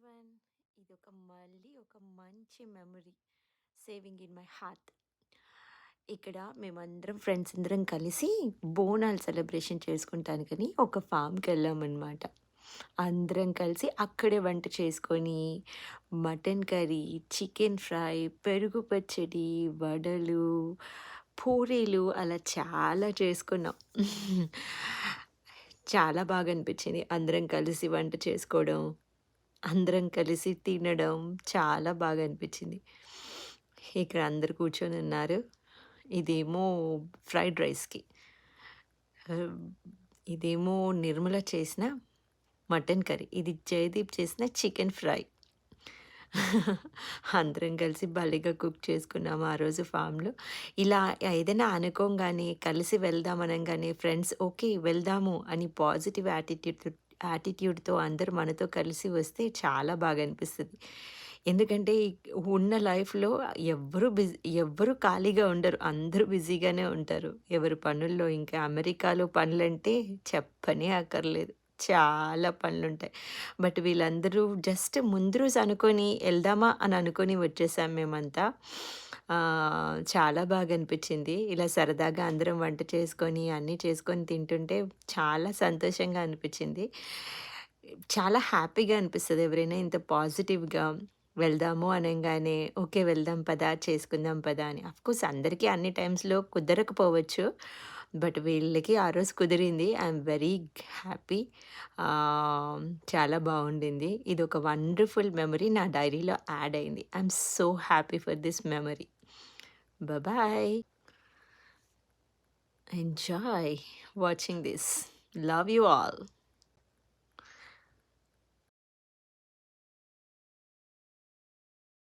Everyone. ఇదొక మళ్ళీ ఒక మంచి memory saving in my heart. ఇక్కడ మేమందరం ఫ్రెండ్స్ అందరం కలిసి బోనాలు సెలబ్రేషన్ చేసుకుంటానికని ఒక ఫామ్‌కి వెళ్ళామన్నమాట. అందరం కలిసి అక్కడే వంట చేసుకొని మటన్ కర్రీ, చికెన్ ఫ్రై, పెరుగు పచ్చడి, వడలు, పూరీలు అలా చాలా చేసుకున్నాం. చాలా బాగా అనిపించింది. అందరం కలిసి వంట చేసుకోవడం, అందరం కలిసి తినడం చాలా బాగా అనిపించింది. ఇక్కడ అందరూ కూర్చొనున్నారు. ఇదేమో ఫ్రైడ్ రైస్‌కి. ఆహ్, ఇదేమో నిర్మల చేసిన మటన్ కర్రీ. ఇది జయదీప్ చేసిన చికెన్ ఫ్రై. అందరం కలిసి భలేగా కుక్ చేసుకున్నాము ఆ రోజు ఫామ్‌లో. ఇలా ఏదైనా అనుకోంగానే కలిసి వెళ్దాం అనంగానే ఫ్రెండ్స్ ఓకే వెళ్దాము అని పాజిటివ్ యాటిట్యూడ్‌తో అందరూ మనతో కలిసి వస్తే చాలా బాగా అనిపిస్తది. ఎందుకంటే ఉన్న లైఫ్‌లో ఎవ్వరు ఖాళీగా ఉండరు. అందరూ బిజీగానే ఉంటారు. ఎవరి పనుల్లో ఇంకా అమెరికాలో పనులంటే చెప్పనే అక్కర్లేదు. చాలా పనులుంటాయి. బట్ వీళ్ళందరూ జస్ట్ ముందు రోజు అనుకోని ఎళ్దామా అని అనుకోని వచ్చేసాం మేమంతా. చాలా బాగా అనిపిచ్చింది. ఇలా సరదాగా అందరం వంట చేసుకొని, అన్నీ చేసుకొని తింటుంటే చాలా సంతోషంగా అనిపిచ్చింది. చాలా హ్యాపీగా అనిపిస్తది ఎవరైనా ఇంత పాజిటివ్‌గా వెళ్దాము అనంగానే, ఓకే. వెళ్దాం పదా, చేసుకుందాం పదా అని. అఫ్‌కోర్స్ అందరికీ అన్ని టైమ్స్‌లో కుదరకపోవచ్చు. బట్ వీళ్ళకి ఆ రోజు కుదిరింది. I'm very happy. చాలా బావుండింది. ఇదొక వండర్‌ఫుల్ మెమరీ నా డైరీలో యాడ్ అయింది. I'm so happy for this memory. Bye. Enjoy watching this. Love you all.